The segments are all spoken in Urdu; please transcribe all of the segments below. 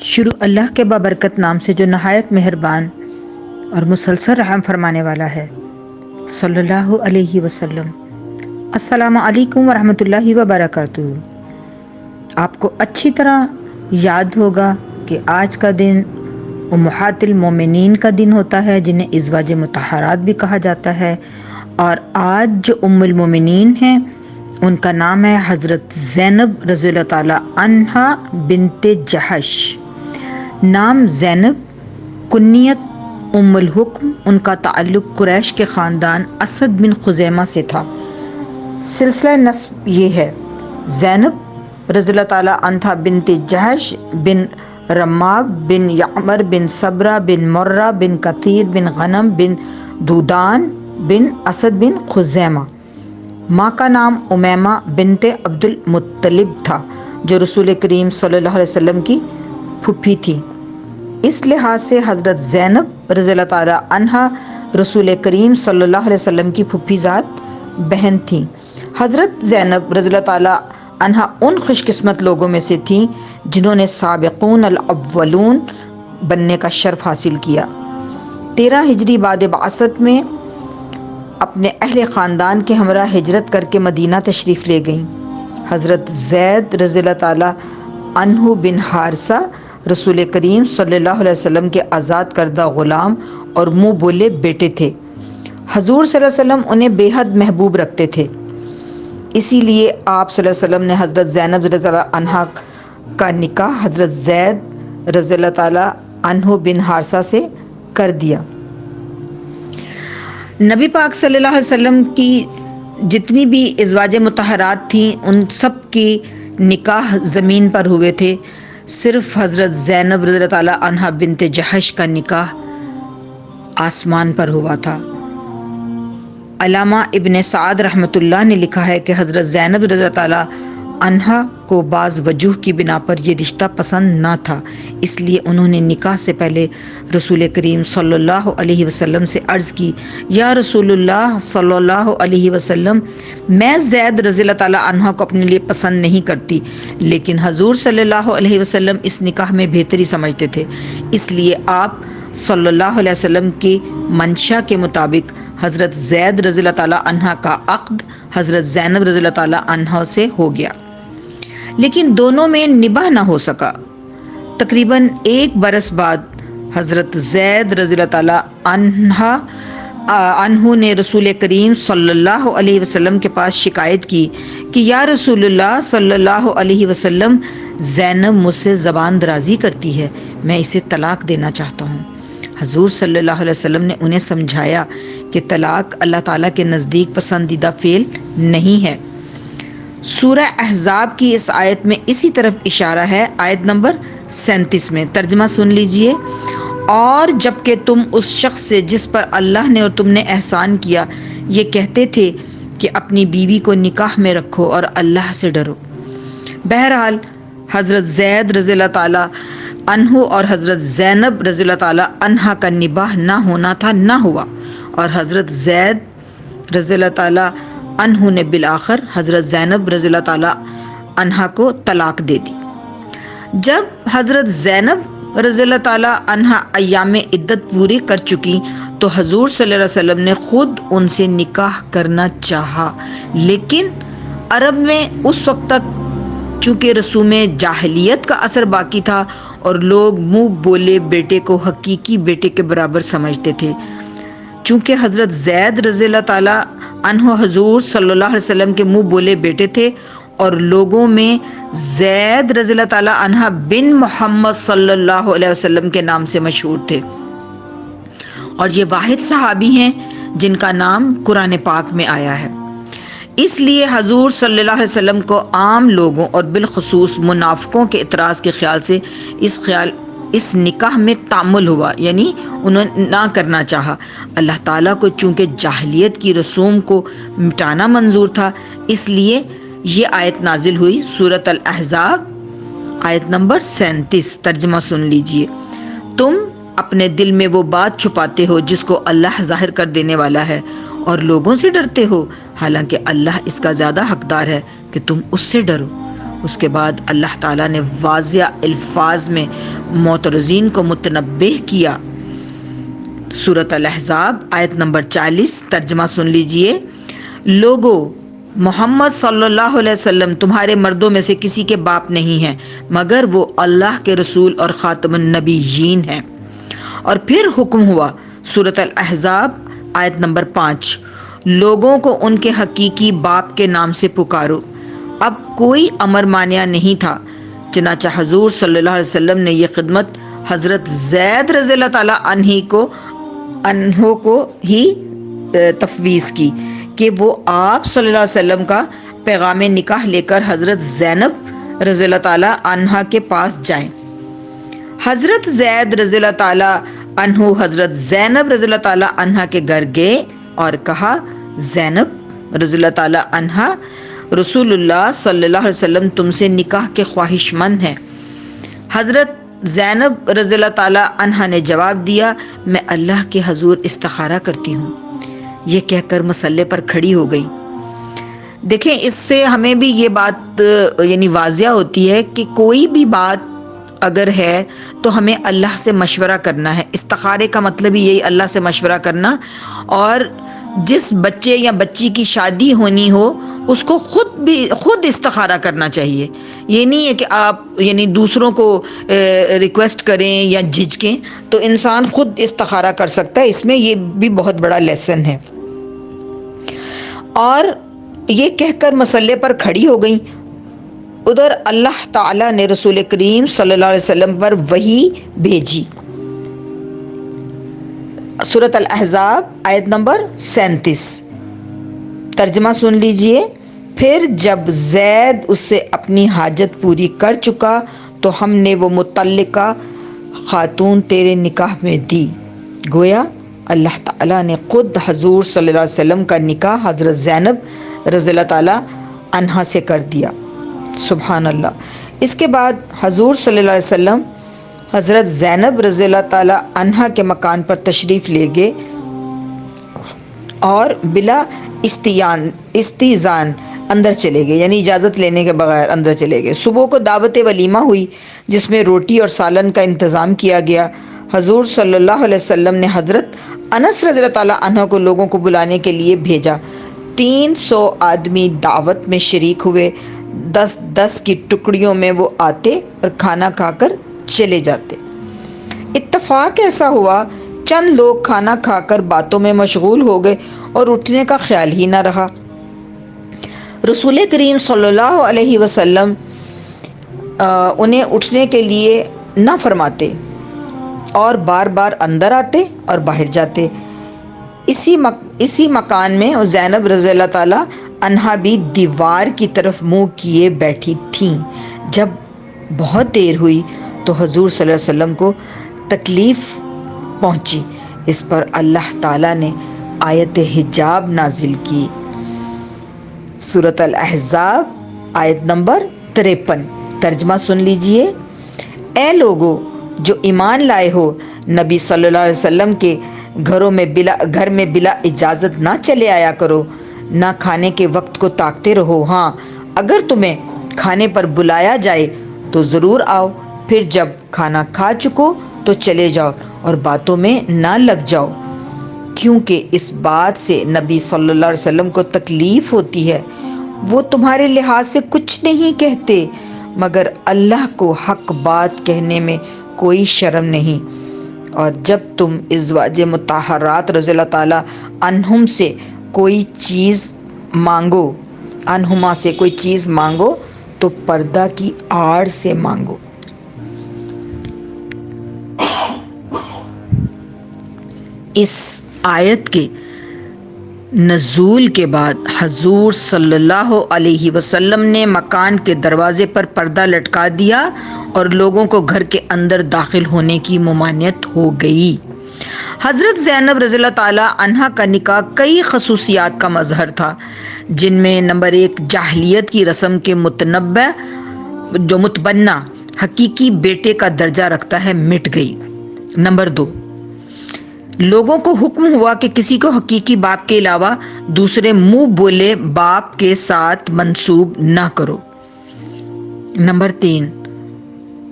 شروع اللہ کے بابرکت نام سے جو نہایت مہربان اور مسلسل رحم فرمانے والا ہے، صلی اللہ علیہ وسلم۔ السلام علیکم ورحمۃ اللہ وبرکاتہ۔ آپ کو اچھی طرح یاد ہوگا کہ آج کا دن امہات المومنین کا دن ہوتا ہے، جنہیں ازواج مطہرات بھی کہا جاتا ہے، اور آج جو ام المومنین ہیں ان کا نام ہے حضرت زینب رضی اللہ تعالی عنہا بنت جحش۔ نام زینب، کنیت ام الحکم، ان کا تعلق قریش کے خاندان اسد بن خزیمہ سے تھا۔ سلسلہ نسب یہ ہے: زینب رضی اللہ تعالی عنہا بنت جحش بن رماب بن یعمر بن صبرہ بن مرہ بن کثیر بن غنم بن دودان بن اسد بن خزیمہ۔ ماں کا نام امیمہ بنت عبد المطلب تھا، جو رسول کریم صلی اللہ علیہ وسلم کی پھوپھی تھی۔ اس لحاظ سے حضرت زینب رضی اللہ تعالی عنہا رسول کریم صلی اللہ علیہ وسلم کی پھوپھی ذات بہن تھیں۔ حضرت زینب رضی اللہ تعالی عنہا ان خوش قسمت لوگوں میں سے تھیں جنہوں نے سابقون الاولون بننے کا شرف حاصل کیا۔ 13 ہجری بعد بعثت میں اپنے اہل خاندان کے ہمراہ ہجرت کر کے مدینہ تشریف لے گئیں۔ حضرت زید رضی اللہ تعالی عنہ بن حارثہ رسول کریم صلی اللہ علیہ وسلم کے آزاد کردہ غلام اور منہ بولے بیٹے تھے۔ حضور صلی اللہ علیہ وسلم انہیں بے حد محبوب رکھتے تھے، اسی لیے آپ صلی اللہ علیہ وسلم نے حضرت زینب رضی اللہ عنہا کا نکاح حضرت زید رضی اللہ تعالی عنہ بن حارثہ سے کر دیا۔ نبی پاک صلی اللہ علیہ وسلم کی جتنی بھی ازواج مطہرات تھیں ان سب کی نکاح زمین پر ہوئے تھے، صرف حضرت زینب رضی اللہ تعالی عنہا بنت جحش کا نکاح آسمان پر ہوا تھا۔ علامہ ابن سعد رحمۃ اللہ نے لکھا ہے کہ حضرت زینب رضی اللہ تعالی عنہا کو بعض وجوہ کی بنا پر یہ رشتہ پسند نہ تھا، اس لیے انہوں نے نکاح سے پہلے رسول کریم صلی اللہ علیہ وسلم سے عرض کی: یا رسول اللہ صلی اللہ علیہ وسلم، میں زید رضی اللہ تعالی عنہ کو اپنے لیے پسند نہیں کرتی، لیکن حضور صلی اللہ علیہ وسلم اس نکاح میں بہتری سمجھتے تھے، اس لیے آپ صلی اللہ علیہ وسلم کی منشا کے مطابق حضرت زید رضی اللہ تعالی عنہ کا عقد حضرت زینب رضی اللہ تعالی عنہ سے ہو گیا، لیکن دونوں میں نباہ نہ ہو سکا۔ تقریباً 1 برس بعد حضرت زید رضی اللہ تعالی عنہ نے رسول کریم صلی اللہ علیہ وسلم کے پاس شکایت کی کہ یا رسول اللہ صلی اللہ علیہ وسلم، زینب مجھ سے زبان درازی کرتی ہے، میں اسے طلاق دینا چاہتا ہوں۔ حضور صلی اللہ علیہ وسلم نے انہیں سمجھایا کہ طلاق اللہ تعالیٰ کے نزدیک پسندیدہ فعل نہیں ہے۔ سورہ احزاب کی اس آیت میں اسی طرف اشارہ ہے۔ آیت نمبر 37 میں ترجمہ سن لیجئے: اور جب کہ تم اس شخص سے جس پر اللہ نے اور تم نے احسان کیا یہ کہتے تھے کہ اپنی بیوی کو نکاح میں رکھو اور اللہ سے ڈرو۔ بہرحال حضرت زید رضی اللہ تعالی عنہ اور حضرت زینب رضی اللہ تعالی عنہا کا نباہ نہ ہونا تھا، نہ ہوا، اور حضرت زید رضی اللہ تعالی عنہ نے بالآخر حضرت زینب رضی اللہ تعالی عنہا کو طلاق دے دی۔ جب حضرت زینب رضی اللہ تعالی عنہا ایام عدت پوری کر چکی تو حضور صلی اللہ علیہ وسلم نے خود ان سے نکاح کرنا چاہا، لیکن عرب میں اس وقت تک چونکہ رسوم جاہلیت کا اثر باقی تھا اور لوگ منہ بولے بیٹے کو حقیقی بیٹے کے برابر سمجھتے تھے، چونکہ حضرت زید رضی اللہ تعالی عنہ حضور صلی اللہ علیہ وسلم کے منہ بولے بیٹے تھے اور لوگوں میں زید رضی اللہ تعالی عنہ بن محمد صلی اللہ علیہ وسلم کے نام سے مشہور تھے، اور یہ واحد صحابی ہیں جن کا نام قرآن پاک میں آیا ہے۔ اس لیے حضور صلی اللہ علیہ وسلم کو عام لوگوں اور بالخصوص منافقوں کے اعتراض کے خیال سے اس نکاح میں تعامل ہوا، یعنی انہوں نے نہ کرنا چاہا۔ اللہ تعالیٰ کو چونکہ جاہلیت کی رسوم کو مٹانا منظور تھا، اس لیے یہ آیت نازل ہوئی۔ سورۃ الاحزاب آیت نمبر 37 ترجمہ سن لیجئے: تم اپنے دل میں وہ بات چھپاتے ہو جس کو اللہ ظاہر کر دینے والا ہے اور لوگوں سے ڈرتے ہو، حالانکہ اللہ اس کا زیادہ حقدار ہے کہ تم اس سے ڈرو۔ اس کے بعد اللہ تعالیٰ نے واضح الفاظ میں معترضین کو متنبہ کیا۔ سورۃ الاحزاب آیت نمبر 40 ترجمہ سن لیجئے۔ لوگو، محمد صلی اللہ علیہ وسلم تمہارے مردوں میں سے کسی کے باپ نہیں ہیں مگر وہ اللہ کے رسول اور خاتم النبیین ہیں۔ اور پھر حکم ہوا، سورۃ الاحزاب آیت نمبر 5، لوگوں کو ان کے حقیقی باپ کے نام سے پکارو۔ اب کوئی امر مانع نہیں تھا، چنانچہ حضور صلی اللہ علیہ وسلم نے یہ خدمت حضرت زید رضی اللہ تعالیٰ عنہ کو ہی تفویض کی کہ وہ آپ صلی اللہ علیہ وسلم کا پیغام نکاح لے کر حضرت زینب رضی اللہ تعالیٰ عنہ کے پاس جائیں۔ حضرت زید رضی اللہ تعالیٰ عنہ حضرت زینب رضی اللہ تعالیٰ عنہ کے گھر گئے اور کہا، زینب رضی اللہ تعالیٰ عنہ، رسول اللہ صلی اللہ علیہ وسلم تم سے نکاح کے خواہش مند ہیں۔ حضرت زینب رضی اللہ تعالیٰ عنہ نے جواب دیا، میں اللہ کے حضور استخارہ کرتی ہوں۔ یہ کہہ کر مصلے پر کھڑی ہو گئی۔ دیکھیں، اس سے ہمیں بھی یہ بات یعنی واضح ہوتی ہے کہ کوئی بھی بات اگر ہے تو ہمیں اللہ سے مشورہ کرنا ہے۔ استخارے کا مطلب ہی یہی، اللہ سے مشورہ کرنا۔ اور جس بچے یا بچی کی شادی ہونی ہو اس کو خود استخارہ کرنا چاہیے۔ یہ نہیں ہے کہ آپ یعنی دوسروں کو ریکویسٹ کریں یا جھجکیں، تو انسان خود استخارہ کر سکتا ہے۔ اس میں یہ بھی بہت بڑا لیسن ہے۔ اور یہ کہہ کر مصلے پر کھڑی ہو گئیں۔ ادھر اللہ تعالیٰ نے رسول کریم صلی اللہ علیہ وسلم پر وحی بھیجی۔ سورۃ الاحزاب آیت نمبر 37 ترجمہ سن لیجئے۔ پھر جب زید اس سے اپنی حاجت پوری کر چکا تو ہم نے وہ متعلقہ خاتون تیرے نکاح میں دی۔ گویا اللہ تعالیٰ نے خود حضور صلی اللہ علیہ وسلم کا نکاح حضرت زینب رضی اللہ تعالیٰ عنہا سے کر دیا۔ سبحان اللہ۔ اس کے بعد حضور صلی اللہ علیہ وسلم حضرت زینب رضی اللہ تعالیٰ عنہا کے مکان پر تشریف لے گئے اور بلا استئذان اندر چلے گئے، یعنی اجازت لینے کے بغیر اندر چلے گئے۔ صبح کو دعوت ولیمہ ہوئی جس میں روٹی اور سالن کا انتظام کیا گیا۔ حضور صلی اللہ علیہ وسلم نے حضرت انس رضی اللہ تعالیٰ عنہ کو لوگوں کو بلانے کے لیے بھیجا۔ 300 آدمی دعوت میں شریک ہوئے۔ 10 کی ٹکڑیوں میں وہ آتے اور کھانا کھا کر چلے جاتے۔ اتفاق ایسا ہوا، چند لوگ کھانا کھا کر باتوں میں مشغول ہو گئے اور اٹھنے کا خیال ہی نہ رہا۔ رسول کریم صلی اللہ علیہ وسلم انہیں اٹھنے کے لیے نہ فرماتے اور بار بار اندر آتے اور باہر جاتے۔ اسی مکان میں زینب رضی اللہ تعالیٰ عنہا بھی دیوار کی طرف منہ کیے بیٹھی تھیں۔ جب بہت دیر ہوئی تو حضور صلی اللہ علیہ وسلم کو تکلیف پہنچی۔ اس پر اللہ تعالیٰ نے آیت حجاب نازل کی۔ سورۃ الاحزاب آیت نمبر 53 ترجمہ سن لیجئے۔ اے لوگو جو ایمان لائے ہو، نبی صلی اللہ علیہ وسلم کے گھر میں بلا اجازت نہ چلے آیا کرو، نہ کھانے کے وقت کو تاکتے رہو۔ ہاں، اگر تمہیں کھانے پر بلایا جائے تو ضرور آؤ، پھر جب کھانا کھا چکو تو چلے جاؤ اور باتوں میں نہ لگ جاؤ، کیونکہ اس بات سے نبی صلی اللہ علیہ وسلم کو تکلیف ہوتی ہے۔ وہ تمہارے لحاظ سے کچھ نہیں کہتے مگر اللہ کو حق بات کہنے میں کوئی شرم نہیں۔ اور جب تم ازواج مطہرات رضی اللہ تعالیٰ عنہما سے کوئی چیز مانگو تو پردہ کی آڑ سے مانگو۔ اس آیت کے نزول کے بعد حضور صلی اللہ علیہ وسلم نے مکان کے دروازے پر پردہ لٹکا دیا اور لوگوں کو گھر کے اندر داخل ہونے کی ممانعت ہو گئی۔ حضرت زینب رضی اللہ تعالیٰ عنہا کا نکاح کئی خصوصیات کا مظہر تھا، جن میں نمبر 1 جاہلیت کی رسم کے متبنہ حقیقی بیٹے کا درجہ رکھتا ہے مٹ گئی۔ نمبر 2 لوگوں کو حکم ہوا کہ کسی کو حقیقی باپ کے علاوہ دوسرے منہ بولے باپ کے ساتھ منسوب نہ کرو۔ نمبر 3،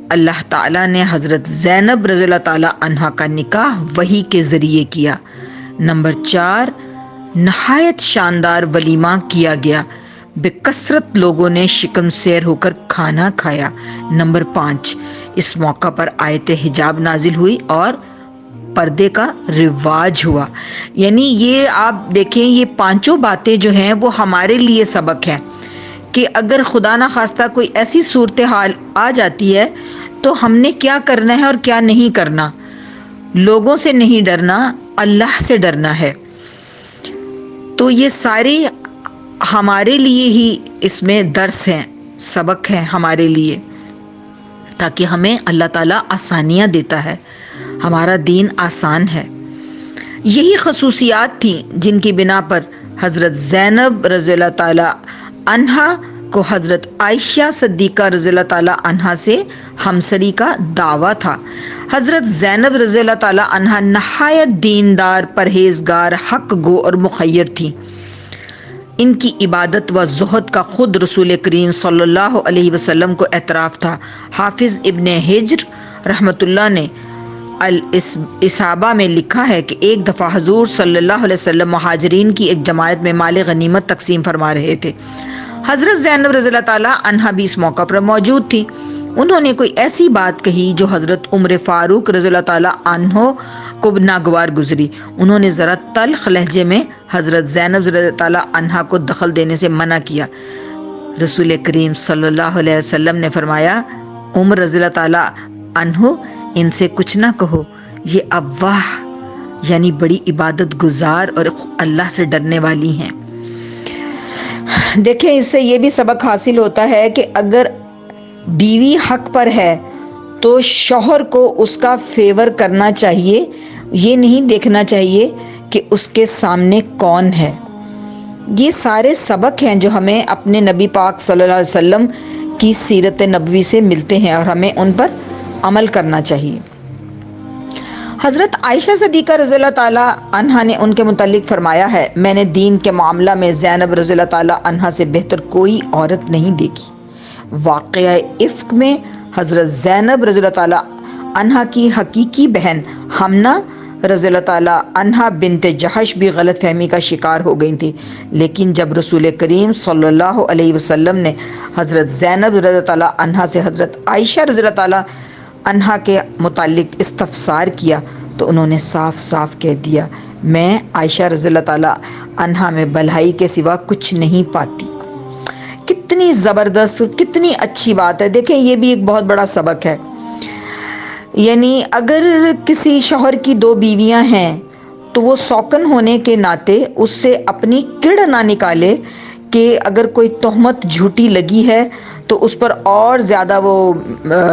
اللہ تعالیٰ نے حضرت زینب رضی اللہ تعالیٰ عنہا کا نکاح وحی کے ذریعے کیا۔ نمبر 4، نہایت شاندار ولیمہ کیا گیا، بکثرت لوگوں نے شکم سیر ہو کر کھانا کھایا۔ نمبر 5، اس موقع پر آیت حجاب نازل ہوئی اور پردے کا رواج ہوا۔ یعنی یہ آپ دیکھیں، یہ پانچوں باتیں جو ہیں وہ ہمارے لیے سبق ہیں کہ اگر خدا نہ خواستہ کوئی ایسی صورتحال آ جاتی ہے تو ہم نے کیا کرنا ہے اور کیا نہیں کرنا۔ لوگوں سے نہیں ڈرنا، اللہ سے ڈرنا ہے۔ تو یہ سارے ہمارے لیے ہی اس میں درس ہیں، سبق ہیں ہمارے لیے، تاکہ ہمیں اللہ تعالیٰ آسانیاں دیتا ہے، ہمارا دین آسان ہے۔ یہی خصوصیات تھیں جن کی بنا پر حضرت زینب رضی اللہ تعالی عنہا کو حضرت عائشہ صدیقہ رضی اللہ تعالی عنہا سے ہمسری کا دعویٰ تھا۔ حضرت زینب رضی اللہ تعالی عنہا نہایت دیندار، پرہیزگار، حق گو اور مخیر تھی۔ ان کی عبادت و زہد کا خود رسول کریم صلی اللہ علیہ وسلم کو اعتراف تھا۔ حافظ ابن حجر رحمۃ اللہ نے الاصابہ میں لکھا ہے کہ ایک دفعہ حضور صلی اللہ علیہ وسلم مہاجرین کی ایک جماعت میں مال غنیمت تقسیم فرما رہے تھے۔ حضرت زینب رضی اللہ تعالیٰ عنہا بھی اس موقع پر موجود تھی۔ انہوں نے کوئی ایسی بات کہی جو حضرت عمر فاروق رضی اللہ تعالیٰ عنہ کو ناگوار گزری۔ انہوں نے ذرا تلخ لہجے میں حضرت زینب رضی اللہ تعالیٰ عنہا کو دخل دینے سے منع کیا۔ رسول کریم صلی اللہ علیہ وسلم نے فرمایا، عمر رضی اللہ تعالیٰ عنہ، ان سے کچھ نہ کہو، یہ افواہ یعنی بڑی عبادت گزار اور اللہ سے ڈرنے والی ہیں۔ دیکھیں، اس سے یہ بھی سبق حاصل ہوتا ہے کہ اگر بیوی حق پر ہے تو شوہر کو اس کا فیور کرنا چاہیے، یہ نہیں دیکھنا چاہیے کہ اس کے سامنے کون ہے۔ یہ سارے سبق ہیں جو ہمیں اپنے نبی پاک صلی اللہ علیہ وسلم کی سیرت نبوی سے ملتے ہیں اور ہمیں ان پر عمل کرنا چاہیے۔ حضرت عائشہ صدیقہ رضی اللہ تعالیٰ عنہا نے ان کے متعلق فرمایا ہے، میں نے دین کے معاملہ میں زینب رضی اللہ تعالیٰ عنہا سے بہتر کوئی عورت نہیں دیکھی۔ واقعہ افک میں حضرت زینب رضی اللہ تعالیٰ عنہا کی حقیقی بہن حمنہ رضی اللہ تعالیٰ عنہا بنت جحش بھی غلط فہمی کا شکار ہو گئی تھی، لیکن جب رسول کریم صلی اللہ علیہ وسلم نے حضرت زینب رضی اللہ تعالیٰ عنہا سے حضرت عائشہ رضی اللہ تعالیٰ عنہا کے متعلق استفسار کیا تو انہوں نے صاف صاف کہہ دیا، میں عائشہ رضی اللہ تعالیٰ عنہا میں بھلائی کے سوا کچھ نہیں پاتی۔ کتنی زبردست، کتنی اچھی بات ہے۔ دیکھیں، یہ بھی ایک بہت بڑا سبق ہے۔ یعنی اگر کسی شوہر کی دو بیویاں ہیں تو وہ سوکن ہونے کے ناطے اس سے اپنی کڑ نہ نکالے کہ اگر کوئی تہمت جھوٹی لگی ہے تو اس پر اور زیادہ وہ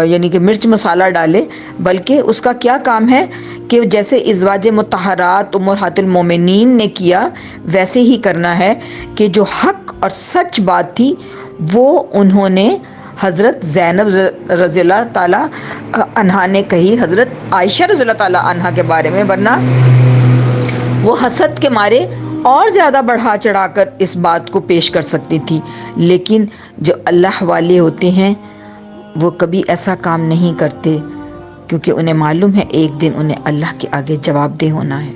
یعنی کہ مرچ مسالہ ڈالے، بلکہ اس کا کیا کام ہے کہ جیسے ازواج مطہرات امہات المومنین نے کیا ویسے ہی کرنا ہے کہ جو حق اور سچ بات تھی وہ انہوں نے حضرت زینب رضی اللہ تعالیٰ عنہا نے کہی حضرت عائشہ رضی اللہ تعالیٰ عنہا کے بارے میں، ورنہ وہ حسد کے مارے اور زیادہ بڑھا چڑھا کر اس بات کو پیش کر سکتی تھی۔ لیکن جو اللہ والے ہوتے ہیں وہ کبھی ایسا کام نہیں کرتے، کیونکہ انہیں معلوم ہے ایک دن انہیں اللہ کے آگے جواب دہ ہونا ہے۔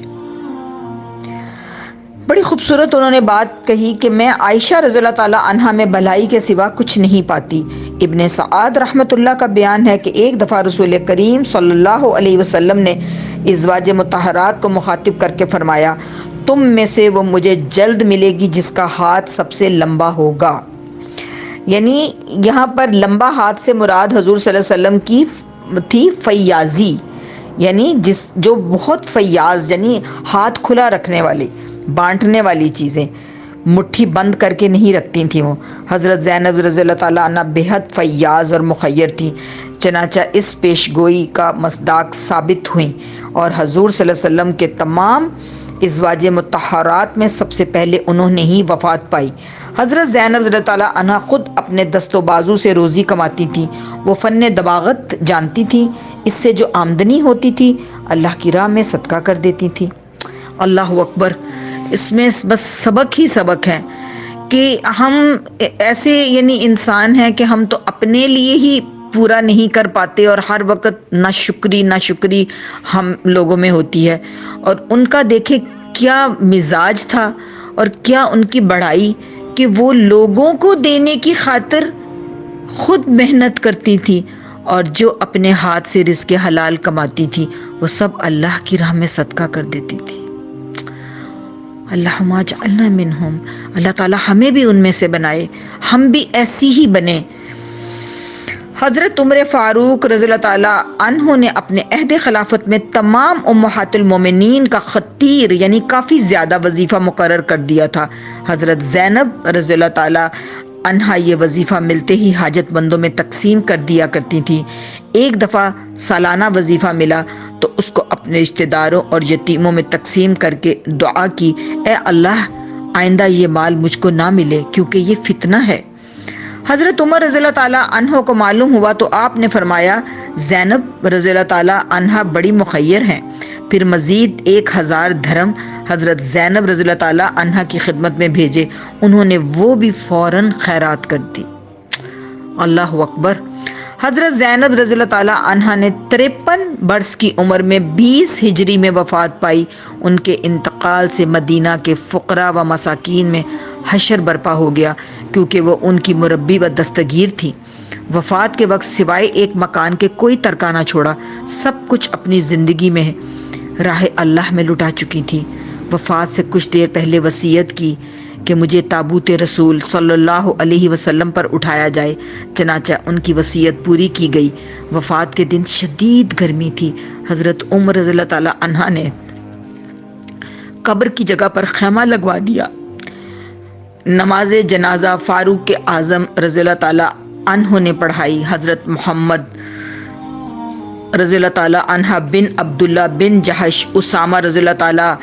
بڑی خوبصورت انہوں نے بات کہی کہ میں عائشہ رضی اللہ تعالیٰ عنہا میں بھلائی کے سوا کچھ نہیں پاتی۔ ابن سعد رحمۃ اللہ کا بیان ہے کہ ایک دفعہ رسول کریم صلی اللہ علیہ وسلم نے ازواج مطہرات کو مخاطب کر کے فرمایا، تم میں سے وہ مجھے جلد ملے گی جس کا ہاتھ سب سے لمبا ہوگا۔ یعنی یہاں پر لمبا ہاتھ سے مراد حضور صلی اللہ علیہ وسلم کی تھی فیاضی، یعنی جو بہت فیاض، یعنی ہاتھ کھلا رکھنے والی، بانٹنے والی چیزیں مٹھی بند کر کے نہیں رکھتی تھیں وہ۔ حضرت زینب رضی اللہ تعالیٰ عنہ بہت فیاض اور مخیر تھیں، چنانچہ اس پیش گوئی کا مصداق ثابت ہوئیں اور حضور صلی اللہ علیہ وسلم کے تمام ازواج مطہرات میں سب سے پہلے انہوں نے ہی وفات پائی۔ حضرت زینب رضی اللہ تعالیٰ عنہ خود اپنے دست و بازو سے روزی کماتی تھی، وہ فن دباغت جانتی تھی، اس سے جو آمدنی ہوتی تھی اللہ کی راہ میں صدقہ کر دیتی تھی۔ اللہ اکبر! اس میں بس سبق ہی سبق ہے کہ ہم ایسے یعنی انسان ہیں کہ ہم تو اپنے لیے ہی پورا نہیں کر پاتے اور ہر وقت ناشکری ہم لوگوں میں ہوتی ہے. اور ان کا دیکھے کیا مزاج تھا اور کیا ان کی بڑائی کہ وہ لوگوں کو دینے کی خاطر خود محنت کرتی تھی اور جو اپنے ہاتھ سے رزق حلال کماتی تھی وہ سب اللہ کی راہ میں صدقہ کر دیتی تھی. اللہم اجعلنا منہم، اللہ تعالی ہمیں بھی ان میں سے بنائے، ہم بھی ایسی ہی بنے. حضرت عمر فاروق رضی اللہ تعالیٰ عنہ نے اپنے عہد خلافت میں تمام امہات المومنین کا خطیر یعنی کافی زیادہ وظیفہ مقرر کر دیا تھا. حضرت زینب رضی اللہ تعالیٰ عنہا یہ وظیفہ ملتے ہی حاجت مندوں میں تقسیم کر دیا کرتی تھی. ایک دفعہ سالانہ وظیفہ ملا تو اس کو اپنے رشتہ داروں اور یتیموں میں تقسیم کر کے دعا کی، اے اللہ آئندہ یہ مال مجھ کو نہ ملے کیونکہ یہ فتنہ ہے. حضرت عمر رضی اللہ تعالیٰ عنہ کو معلوم ہوا تو آپ نے فرمایا زینب رضی اللہ تعالیٰ عنہا بڑی مخیر ہیں. پھر مزید 1000 دھرم حضرت زینب رضی اللہ تعالیٰ عنہا کی خدمت میں بھیجے. انہوں نے وہ بھی فوراً خیرات کر دی. اللہ اکبر. حضرت زینب رضی اللہ تعالیٰ عنہا نے 53 برس کی عمر میں 20 ہجری میں وفات پائی. ان کے انتقال سے مدینہ کے فقراء و مساکین میں حشر برپا ہو گیا کیونکہ وہ ان کی مربی و دستگیر تھی. وفات کے وقت سوائے ایک مکان کے کوئی ترکہ نہ چھوڑا، سب کچھ اپنی زندگی میں راہ اللہ میں لٹا چکی تھی. وفات سے کچھ دیر پہلے وصیت کی کہ مجھے تابوت رسول صلی اللہ علیہ وسلم پر اٹھایا جائے. چنانچہ ان کی وصیت پوری کی گئی. وفات کے دن شدید گرمی تھی. حضرت عمر رضی اللہ تعالیٰ عنہ نے قبر کی جگہ پر خیمہ لگوا دیا. نماز جنازہ فاروق اعظم رضی اللہ تعالیٰ عنہ نے پڑھائی. حضرت محمد رضی اللہ تعالیٰ عنہ بن عبداللہ بن جہش، اسامہ رضی اللہ تعالیٰ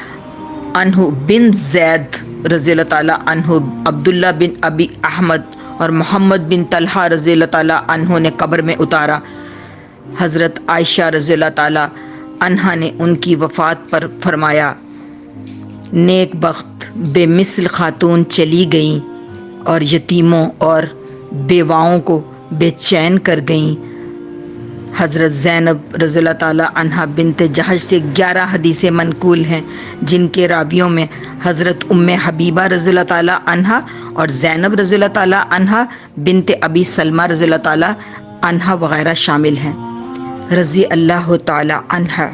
عنہ بن زید رضی اللہ تعالیٰ عنہ، عبداللہ بن ابی احمد اور محمد بن طلحہ رضی اللہ تعالیٰ عنہ نے قبر میں اتارا. حضرت عائشہ رضی اللہ تعالیٰ عنہا نے ان کی وفات پر فرمایا نیک بخت بے مثل خاتون چلی گئیں اور یتیموں اور بیواؤں کو بے چین کر گئیں. حضرت زینب رضی اللہ تعالیٰ عنہا بنت جہش سے 11 حدیثیں منقول ہیں جن کے راویوں میں حضرت ام حبیبہ رضی اللہ تعالیٰ عنہا اور زینب رضی اللہ تعالیٰ عنہا بنت ابی سلمہ رضی اللہ تعالیٰ عنہا وغیرہ شامل ہیں. رضی اللہ تعالیٰ عنہا.